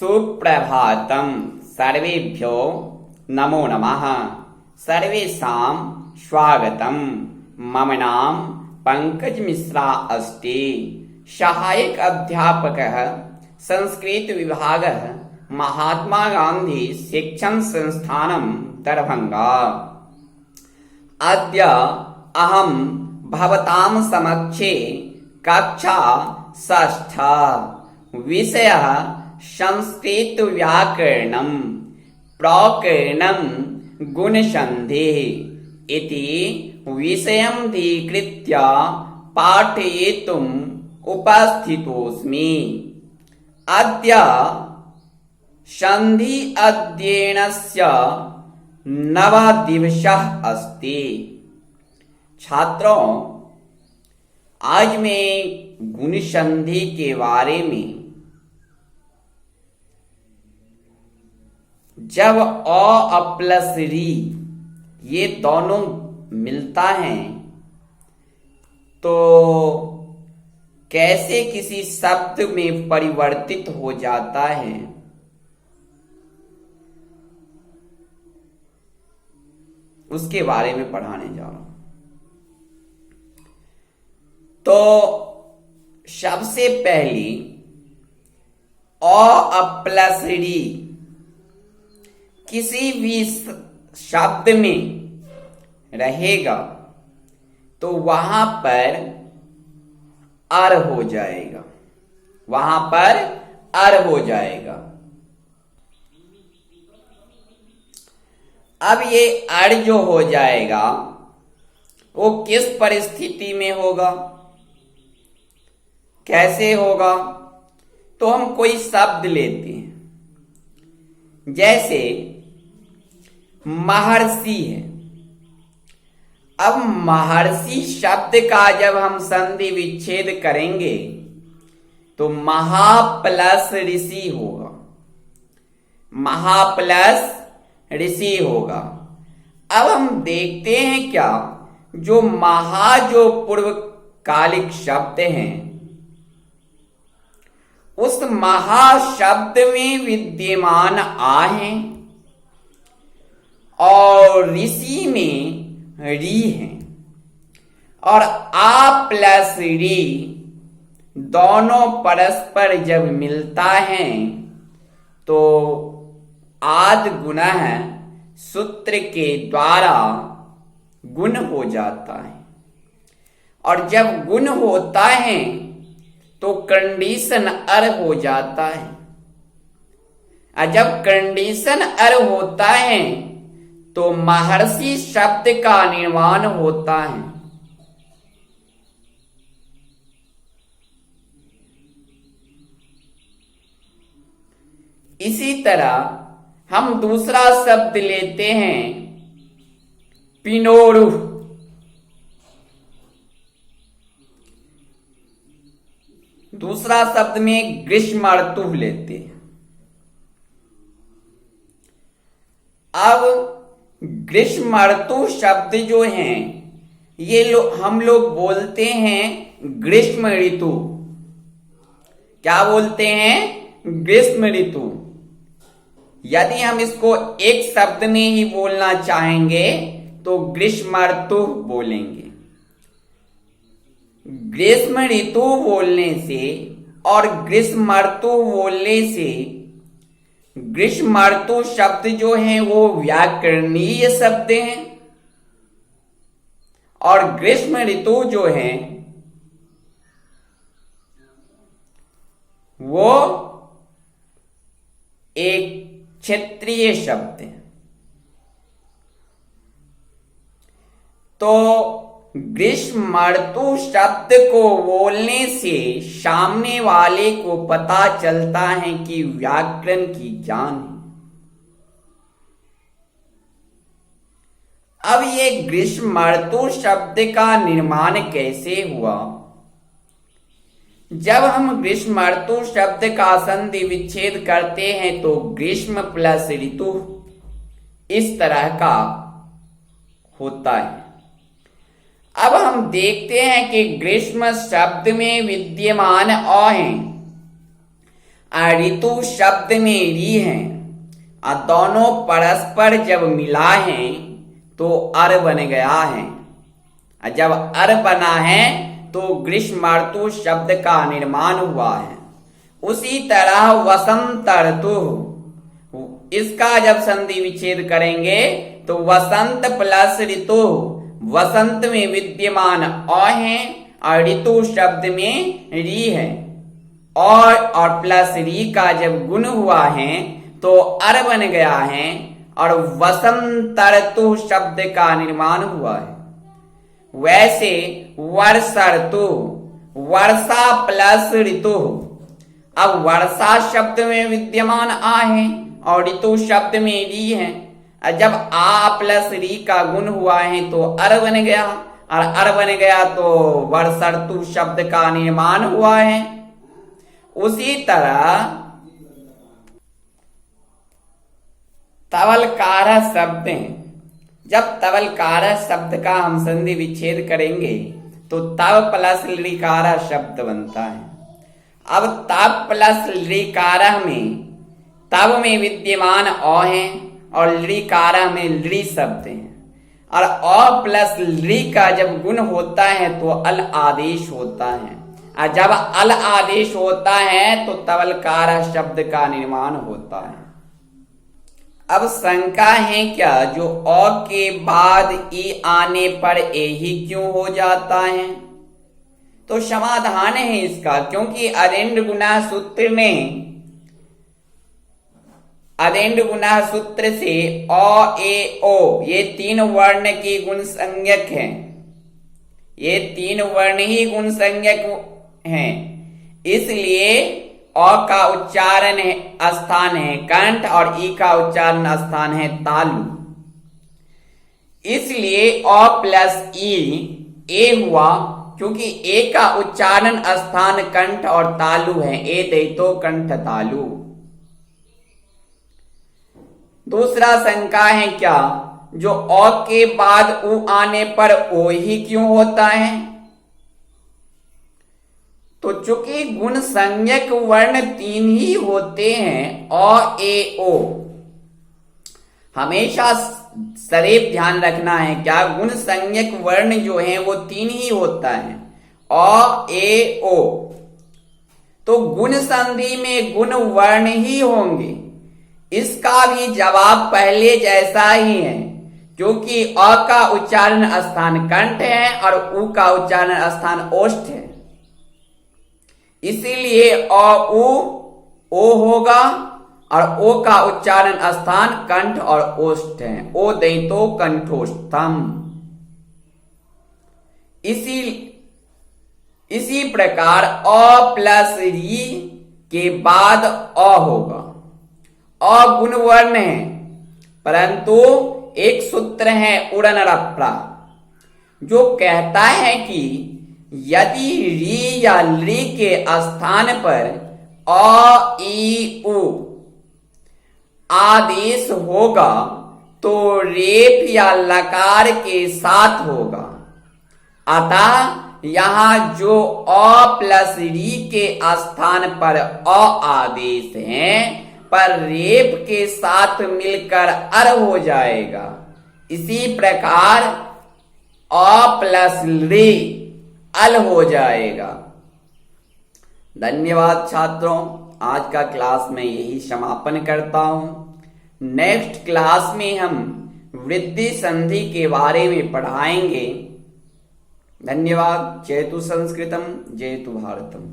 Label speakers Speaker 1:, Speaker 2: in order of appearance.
Speaker 1: सुप्रभातम सर्वेभ्यो नमो नमः। सर्वेषां स्वागतम। मम नाम पंकज मिश्रा अस्ति। सहायक अध्यापकः संस्कृत विभागः महात्मा गांधी शिक्षण संस्थानं दरभंगा। अद्य अहं भवतां समक्षे कक्षा षष्ठा विषयः संस्कृत व्याकरणं प्रकरणं गुणसन्धिः इति विषयमधिकृत्य पाठयितुम् उपस्थितोऽस्मि। अद्य सन्धि अध्ययनस्य नवः दिवसः अस्ति। छात्रों, आज मैं गुणसन्धि के बारे में, जब अ प्लस री ये दोनों मिलता है तो कैसे किसी शब्द में परिवर्तित हो जाता है, उसके बारे में पढ़ाने जा रहा हूं। तो सबसे पहली अ प्लस री किसी भी शब्द में रहेगा तो वहां पर अर हो जाएगा, वहां पर अर हो जाएगा। अब ये अर जो हो जाएगा वो किस परिस्थिति में होगा, कैसे होगा? तो हम कोई शब्द लेते हैं, जैसे महर्षि है। अब महर्षि शब्द का जब हम संधि विच्छेद करेंगे तो महा प्लस ऋषि होगा, महा प्लस ऋषि होगा। अब हम देखते हैं क्या, जो महा जो पूर्वकालिक शब्द हैं उस महा शब्द में विद्यमान आ है और ऋषि में री है, और आ प्लस री दोनों परस्पर जब मिलता है तो आद गुणः सूत्र के द्वारा गुण हो जाता है। और जब गुण होता है तो कंडीशन अर हो जाता है, और जब कंडीशन अर होता है तो महर्षि शब्द का निर्माण होता है। इसी तरह हम दूसरा शब्द लेते हैं पिनोरु। दूसरा शब्द में ग्रीष्म ऋतु लेते हैं। अब ग्रीष्म ऋतु शब्द जो हैं ये हम लोग बोलते हैं ग्रीष्म ऋतु। क्या बोलते हैं? ग्रीष्म ऋतु। यदि हम इसको एक शब्द में ही बोलना चाहेंगे तो ग्रीष्म ऋतु बोलेंगे। ग्रीष्म ऋतु बोलने से और ग्रीष्म ऋतु बोलने से ग्रीष्म ऋतु शब्द जो हैं वो व्याकरणीय शब्द हैं, और ग्रीष्म ऋतु जो हैं वो एक क्षेत्रीय शब्द है। तो ग्रीष्म ऋतु शब्द को बोलने से सामने वाले को पता चलता है कि व्याकरण की जान है। अब ये ग्रीष्म ऋतु शब्द का निर्माण कैसे हुआ? जब हम ग्रीष्म ऋतु शब्द का संधि विच्छेद करते हैं तो ग्रीष्म प्लस ऋतु इस तरह का होता है। अब हम देखते हैं कि ग्रीष्म शब्द में विद्यमान अ है। ऋतु शब्द में री है और दोनों परस्पर जब मिला है तो अर बन गया है। और जब अर बना है तो ग्रीष्म ऋतु शब्द का निर्माण हुआ है। उसी तरह वसंत ऋतु, इसका जब संधि विच्छेद करेंगे तो वसंत प्लस ऋतु, वसंत में विद्यमान अ है और ऋतु शब्द में री है। और प्लस री का जब गुण हुआ है तो अर बन गया है और वसंत ऋतु शब्द का निर्माण हुआ है। वैसे वर्षा ऋतु, वर्षा प्लस ऋतु, अब वर्षा शब्द में विद्यमान आ है और ऋतु शब्द में री है। जब आ प्लस री का गुण हुआ है तो अर बन गया और अर बन गया तो वर्षा ऋतु शब्द का निर्माण हुआ है। उसी तरह तवलकार शब्द है। जब तवलकार शब्द का हम संधि विच्छेद करेंगे तो तव प्लस लृकार शब्द बनता है। अब तव प्लस लृकार में तव में विद्यमान अ है और लृकार में लृ शब्द है और अ प्लस लृ का जब गुण होता है तो अल आदेश होता है और जब अल आदेश होता है तो तवलकार शब्द का निर्माण होता है। अब शंका है क्या, जो अ के बाद ई आने पर ए ही क्यों हो जाता है? तो समाधान है इसका, क्योंकि अदेंड गुना सूत्र में, अदेंड गुना सूत्र से अ ए ओ ये तीन वर्ण की गुण संज्ञक है, ये तीन वर्ण ही गुण संज्ञक हैं। इसलिए अ का उच्चारण स्थान है कंठ और ई का उच्चारण स्थान है तालु। इसलिए अ प्लस ई ए हुआ, क्योंकि ए का उच्चारण स्थान कंठ और तालु है। ए दैतो कंठ तालु। दूसरा शंका है क्या, जो अ के बाद उ आने पर ओ ही क्यों होता है? तो चूंकि गुण संज्ञक वर्ण तीन ही होते हैं अ ए ओ, हमेशा सदैव ध्यान रखना है क्या, गुण संज्ञक वर्ण जो है वो तीन ही होता है अ ए ओ। तो गुण संधि में गुण वर्ण ही होंगे। इसका भी जवाब पहले जैसा ही है, क्योंकि अ का उच्चारण स्थान कंठ है और उ का उच्चारण स्थान ओष्ठ है। इसीलिए अ उ ओ होगा और ओ का उच्चारण स्थान कंठ और ओष्ठ है। ओ दैतो कंठोष्ठम। इसी प्रकार अ प्लस री के बाद अ होगा। अ गुण वर्ण है, परंतु एक सूत्र है उड़न रप्रा, जो कहता है कि यदि री या लृ के स्थान पर अ ई उ आदेश होगा तो रेफ या लकार के साथ होगा। अतः यहां जो अ प्लस री के स्थान पर अ आदेश है पर रेफ के साथ मिलकर अर हो जाएगा। इसी प्रकार अ प्लस लृ अल हो जाएगा। धन्यवाद छात्रों, आज का क्लास में यही समापन करता हूं। नेक्स्ट क्लास में हम वृद्धि संधि के बारे में पढ़ाएंगे। धन्यवाद। जयतु संस्कृतम जयतु भारतम।